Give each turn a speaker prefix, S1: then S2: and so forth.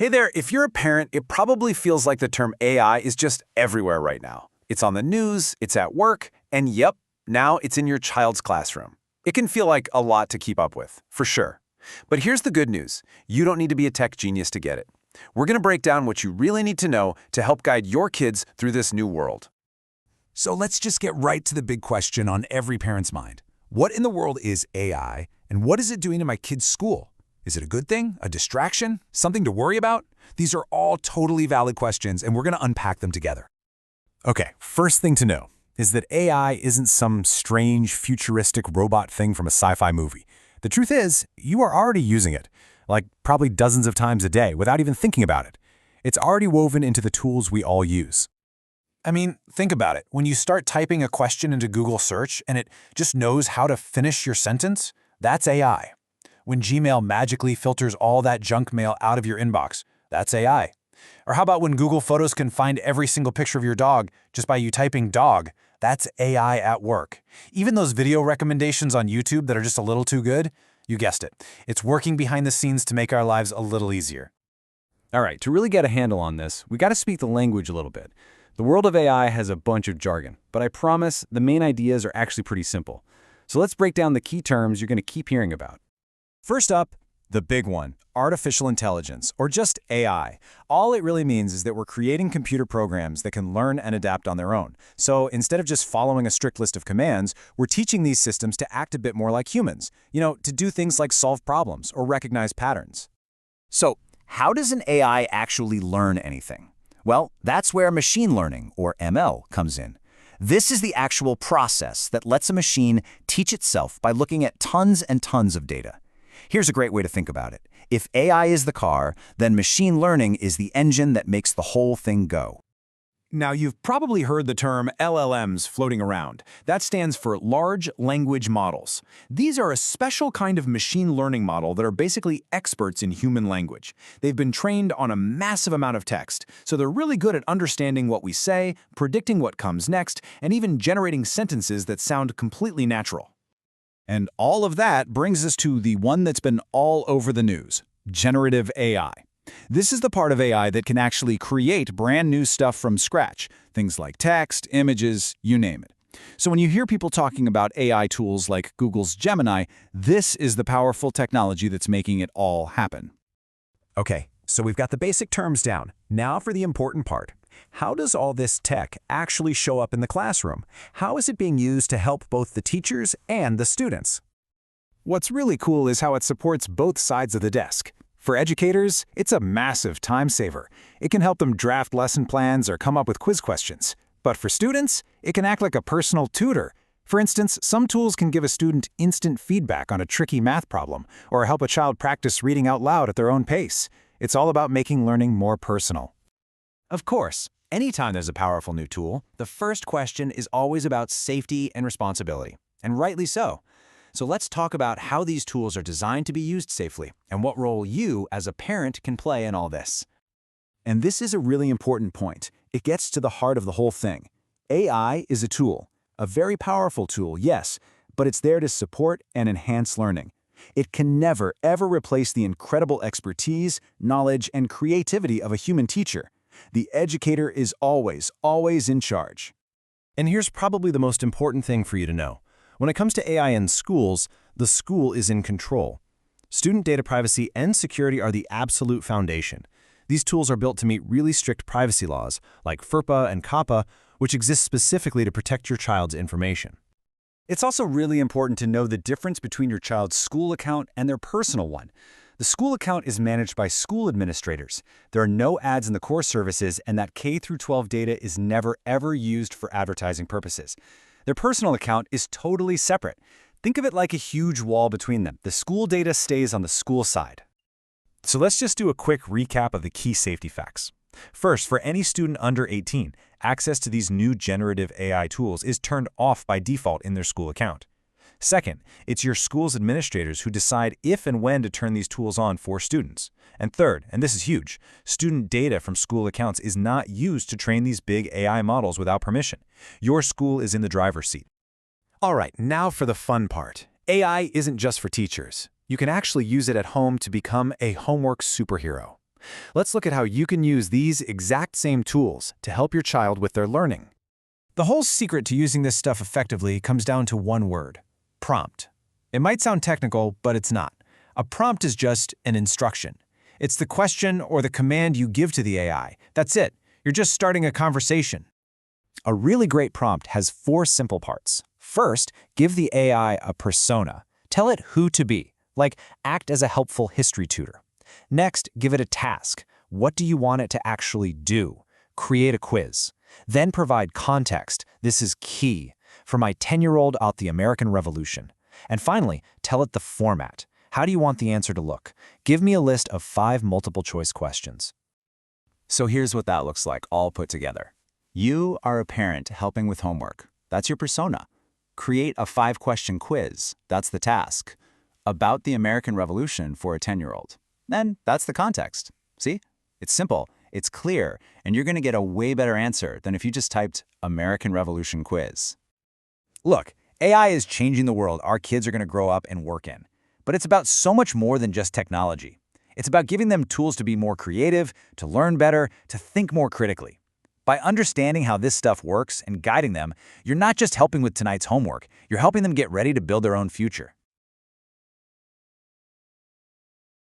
S1: Hey there, if you're a parent, it probably feels like the term AI is just everywhere right now. It's on the news, it's at work, and yep, now it's in your child's classroom. It can feel like a lot to keep up with, for sure. But here's the good news. You don't need to be a tech genius to get it. We're going to break down what you really need to know to help guide your kids through this new world.
S2: So let's just get right to the big question on every parent's mind. What in the world is AI, and what is it doing to my kid's school? Is it a good thing, a distraction, something to worry about? These are all totally valid questions, and we're going to unpack them together. Okay, first thing to know is that AI isn't some strange, futuristic robot thing from a sci-fi movie. The truth is, you are already using it, like probably dozens of times a day, without even thinking about it. It's already woven into the tools we all use. I mean, think about it. When you start typing a question into Google search and it just knows how to finish your sentence, that's AI. When Gmail magically filters all that junk mail out of your inbox, that's AI. Or how about when Google Photos can find every single picture of your dog just by you typing dog? That's AI at work. Even those video recommendations on YouTube that are just a little too good, you guessed it. It's working behind the scenes to make our lives a little easier.
S3: All right, to really get a handle on this, we got to speak the language a little bit. The world of AI has a bunch of jargon, but I promise the main ideas are actually pretty simple. So let's break down the key terms you're going to keep hearing about.
S2: First up, the big one, artificial intelligence, or just AI. All it really means is that we're creating computer programs that can learn and adapt on their own. So instead of just following a strict list of commands, we're teaching these systems to act a bit more like humans. To do things like solve problems or recognize patterns.
S4: So, how does an AI actually learn anything? Well, that's where machine learning, or ML, comes in. This is the actual process that lets a machine teach itself by looking at tons and tons of data. Here's a great way to think about it. If AI is the car, then machine learning is the engine that makes the whole thing go.
S2: Now, you've probably heard the term LLMs floating around. That stands for Large Language Models. These are a special kind of machine learning model that are basically experts in human language. They've been trained on a massive amount of text, so they're really good at understanding what we say, predicting what comes next, and even generating sentences that sound completely natural. And all of that brings us to the one that's been all over the news, generative AI. This is the part of AI that can actually create brand new stuff from scratch, things like text, images, you name it. So when you hear people talking about AI tools like Google's Gemini, this is the powerful technology that's making it all happen. Okay, so we've got the basic terms down. Now for the important part. How does all this tech actually show up in the classroom? How is it being used to help both the teachers and the students? What's really cool is how it supports both sides of the desk. For educators, it's a massive time saver. It can help them draft lesson plans or come up with quiz questions. But for students, it can act like a personal tutor. For instance, some tools can give a student instant feedback on a tricky math problem or help a child practice reading out loud at their own pace. It's all about making learning more personal. Of course, anytime there's a powerful new tool, the first question is always about safety and responsibility, and rightly so. So let's talk about how these tools are designed to be used safely and what role you, as a parent, can play in all this. And this is a really important point. It gets to the heart of the whole thing. AI is a tool, a very powerful tool, yes, but it's there to support and enhance learning. It can never, ever replace the incredible expertise, knowledge, and creativity of a human teacher. The educator is always, always in charge. And here's probably the most important thing for you to know. When it comes to AI in schools, the school is in control. Student data privacy and security are the absolute foundation. These tools are built to meet really strict privacy laws, like FERPA and COPPA, which exist specifically to protect your child's information. It's also really important to know the difference between your child's school account and their personal one. The school account is managed by school administrators. There are no ads in the core services, and that K-12 data is never, ever used for advertising purposes. Their personal account is totally separate. Think of it like a huge wall between them. The school data stays on the school side. So let's just do a quick recap of the key safety facts. First, for any student under 18, access to these new generative AI tools is turned off by default in their school account. Second, it's your school's administrators who decide if and when to turn these tools on for students. And third, and this is huge, student data from school accounts is not used to train these big AI models without permission. Your school is in the driver's seat. All right, now for the fun part. AI isn't just for teachers. You can actually use it at home to become a homework superhero. Let's look at how you can use these exact same tools to help your child with their learning.
S5: The whole secret to using this stuff effectively comes down to one word: prompt. It might sound technical, but it's not. A prompt is just an instruction. It's the question or the command you give to the AI. That's it. You're just starting a conversation.
S4: A really great prompt has 4 simple parts. First, give the AI a persona. Tell it who to be, like act as a helpful history tutor. Next, give it a task. What do you want it to actually do? Create a quiz. Then provide context. This is key. For my 10-year-old out the American Revolution. And finally, tell it the format. How do you want the answer to look? Give me a list of 5 multiple-choice questions.
S6: So here's what that looks like, all put together. You are a parent helping with homework. That's your persona. Create a 5-question quiz. That's the task. About the American Revolution for a 10-year-old. Then that's the context. See? It's simple, it's clear, and you're going to get a way better answer than if you just typed American Revolution quiz.
S4: Look, AI is changing the world our kids are going to grow up and work in. But it's about so much more than just technology. It's about giving them tools to be more creative, to learn better, to think more critically. By understanding how this stuff works and guiding them, you're not just helping with tonight's homework, you're helping them get ready to build their own future.